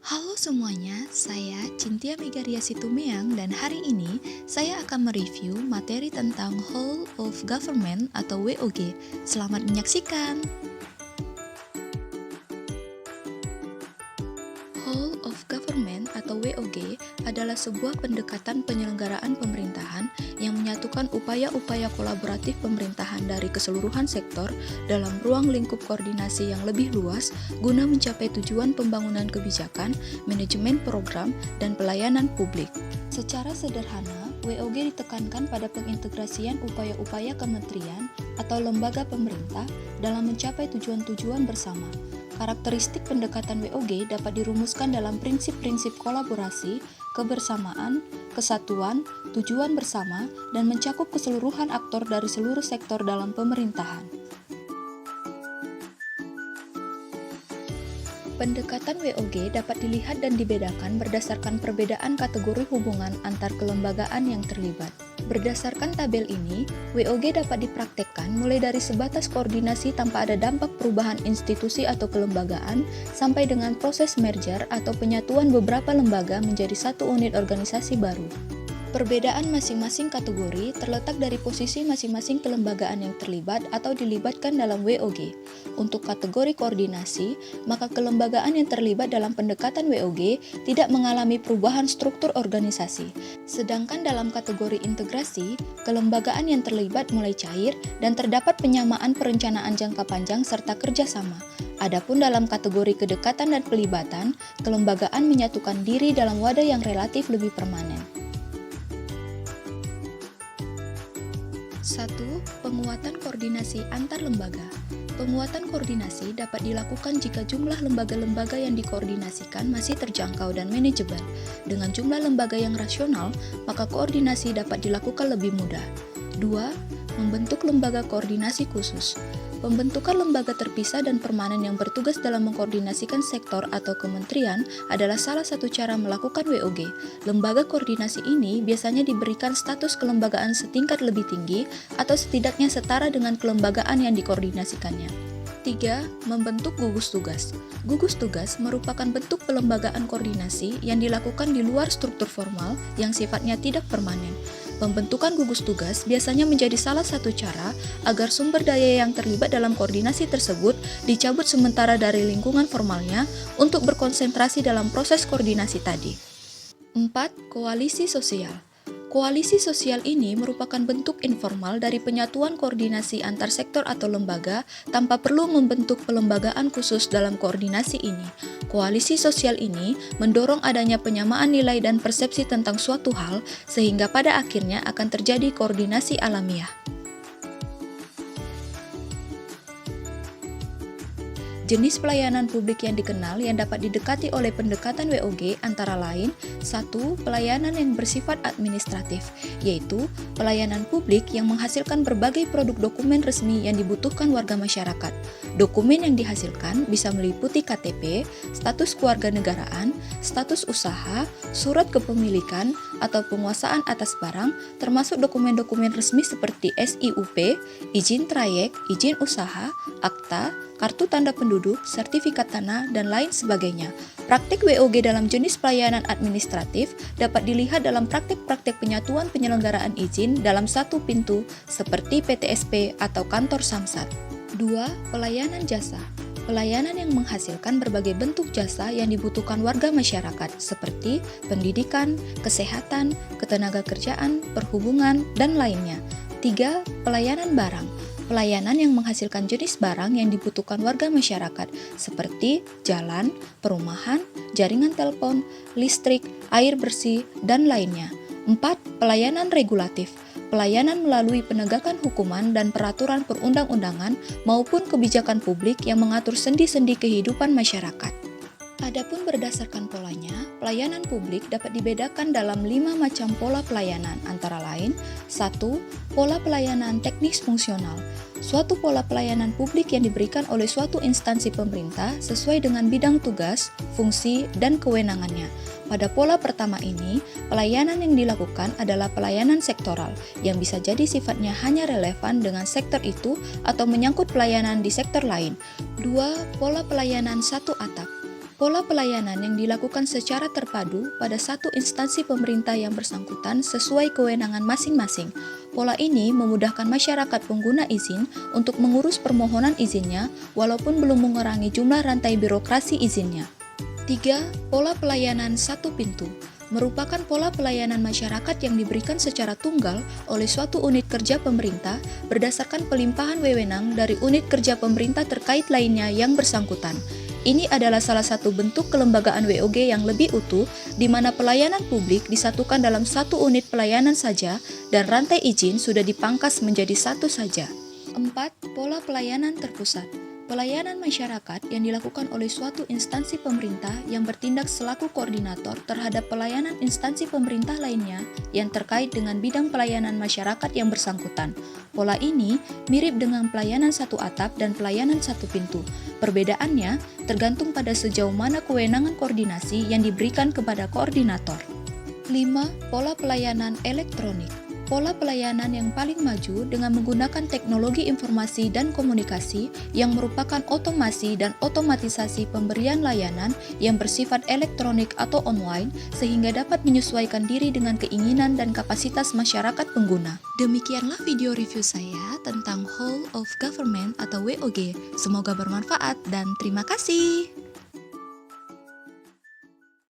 Halo semuanya, saya Cynthia Megaria Situmeang dan hari ini saya akan mereview materi tentang Whole of Government atau WOG. Selamat menyaksikan! Whole of Government atau WOG adalah sebuah pendekatan penyelenggaraan pemerintahan yang menyatukan upaya-upaya kolaboratif pemerintahan dari keseluruhan sektor dalam ruang lingkup koordinasi yang lebih luas guna mencapai tujuan pembangunan kebijakan, manajemen program, dan pelayanan publik. Secara sederhana, WOG ditekankan pada pengintegrasian upaya-upaya kementerian atau lembaga pemerintah dalam mencapai tujuan-tujuan bersama. Karakteristik pendekatan WOG dapat dirumuskan dalam prinsip-prinsip kolaborasi, kebersamaan, kesatuan, tujuan bersama, dan mencakup keseluruhan aktor dari seluruh sektor dalam pemerintahan. Pendekatan WOG dapat dilihat dan dibedakan berdasarkan perbedaan kategori hubungan antar kelembagaan yang terlibat. Berdasarkan tabel ini, WOG dapat dipraktekkan mulai dari sebatas koordinasi tanpa ada dampak perubahan institusi atau kelembagaan, sampai dengan proses merger atau penyatuan beberapa lembaga menjadi satu unit organisasi baru. Perbedaan masing-masing kategori terletak dari posisi masing-masing kelembagaan yang terlibat atau dilibatkan dalam WOG. Untuk kategori koordinasi, maka kelembagaan yang terlibat dalam pendekatan WOG tidak mengalami perubahan struktur organisasi. Sedangkan dalam kategori integrasi, kelembagaan yang terlibat mulai cair dan terdapat penyamaan perencanaan jangka panjang serta kerjasama. Adapun dalam kategori kedekatan dan pelibatan, kelembagaan menyatukan diri dalam wadah yang relatif lebih permanen. 1. Penguatan koordinasi antar lembaga. Penguatan koordinasi dapat dilakukan jika jumlah lembaga-lembaga yang dikoordinasikan masih terjangkau dan manajebil. Dengan jumlah lembaga yang rasional, maka koordinasi dapat dilakukan lebih mudah. 2. Membentuk lembaga koordinasi khusus. Pembentukan lembaga terpisah dan permanen yang bertugas dalam mengkoordinasikan sektor atau kementerian adalah salah satu cara melakukan WOG. Lembaga koordinasi ini biasanya diberikan status kelembagaan setingkat lebih tinggi atau setidaknya setara dengan kelembagaan yang dikoordinasikannya. 3. Membentuk gugus tugas. Gugus tugas merupakan bentuk pelembagaan koordinasi yang dilakukan di luar struktur formal yang sifatnya tidak permanen. Pembentukan gugus tugas biasanya menjadi salah satu cara agar sumber daya yang terlibat dalam koordinasi tersebut dicabut sementara dari lingkungan formalnya untuk berkonsentrasi dalam proses koordinasi tadi. 4. Koalisi sosial. Koalisi sosial ini merupakan bentuk informal dari penyatuan koordinasi antar sektor atau lembaga tanpa perlu membentuk pelembagaan khusus dalam koordinasi ini. Koalisi sosial ini mendorong adanya penyamaan nilai dan persepsi tentang suatu hal sehingga pada akhirnya akan terjadi koordinasi alamiah. Jenis pelayanan publik yang dikenal yang dapat didekati oleh pendekatan WOG antara lain 1. Pelayanan yang bersifat administratif, yaitu pelayanan publik yang menghasilkan berbagai produk dokumen resmi yang dibutuhkan warga masyarakat. Dokumen yang dihasilkan bisa meliputi KTP, status kewarganegaraan, status usaha, surat kepemilikan, atau penguasaan atas barang, termasuk dokumen-dokumen resmi seperti SIUP, izin trayek, izin usaha, akta, kartu tanda penduduk, sertifikat tanah, dan lain sebagainya. Praktik WOG dalam jenis pelayanan administratif dapat dilihat dalam praktik-praktik penyatuan penyelenggaraan izin dalam satu pintu seperti PTSP atau kantor Samsat. 2. Pelayanan jasa. Pelayanan yang menghasilkan berbagai bentuk jasa yang dibutuhkan warga masyarakat seperti pendidikan, kesehatan, ketenagakerjaan, perhubungan, dan lainnya. 3. Pelayanan barang. Pelayanan yang menghasilkan jenis barang yang dibutuhkan warga masyarakat seperti jalan, perumahan, jaringan telepon, listrik, air bersih, dan lainnya. 4. Pelayanan regulatif. Pelayanan melalui penegakan hukuman dan peraturan perundang-undangan maupun kebijakan publik yang mengatur sendi-sendi kehidupan masyarakat. Adapun berdasarkan polanya, pelayanan publik dapat dibedakan dalam 5 macam pola pelayanan, antara lain 1. Pola pelayanan teknis fungsional. Suatu pola pelayanan publik yang diberikan oleh suatu instansi pemerintah sesuai dengan bidang tugas, fungsi, dan kewenangannya. Pada pola pertama ini, pelayanan yang dilakukan adalah pelayanan sektoral, yang bisa jadi sifatnya hanya relevan dengan sektor itu atau menyangkut pelayanan di sektor lain. 2. Pola pelayanan satu atap. Pola pelayanan yang dilakukan secara terpadu pada satu instansi pemerintah yang bersangkutan sesuai kewenangan masing-masing. Pola ini memudahkan masyarakat pengguna izin untuk mengurus permohonan izinnya walaupun belum mengurangi jumlah rantai birokrasi izinnya. 3. Pola pelayanan satu pintu merupakan pola pelayanan masyarakat yang diberikan secara tunggal oleh suatu unit kerja pemerintah berdasarkan pelimpahan wewenang dari unit kerja pemerintah terkait lainnya yang bersangkutan. Ini adalah salah satu bentuk kelembagaan WOG yang lebih utuh, di mana pelayanan publik disatukan dalam satu unit pelayanan saja dan rantai izin sudah dipangkas menjadi satu saja. 4. Pola pelayanan terpusat. Pelayanan masyarakat yang dilakukan oleh suatu instansi pemerintah yang bertindak selaku koordinator terhadap pelayanan instansi pemerintah lainnya yang terkait dengan bidang pelayanan masyarakat yang bersangkutan. Pola ini mirip dengan pelayanan satu atap dan pelayanan satu pintu. Perbedaannya tergantung pada sejauh mana kewenangan koordinasi yang diberikan kepada koordinator. 5. Pola pelayanan elektronik. Pola pelayanan yang paling maju dengan menggunakan teknologi informasi dan komunikasi yang merupakan otomasi dan otomatisasi pemberian layanan yang bersifat elektronik atau online sehingga dapat menyesuaikan diri dengan keinginan dan kapasitas masyarakat pengguna. Demikianlah video review saya tentang Whole of Government atau WOG. Semoga bermanfaat dan terima kasih.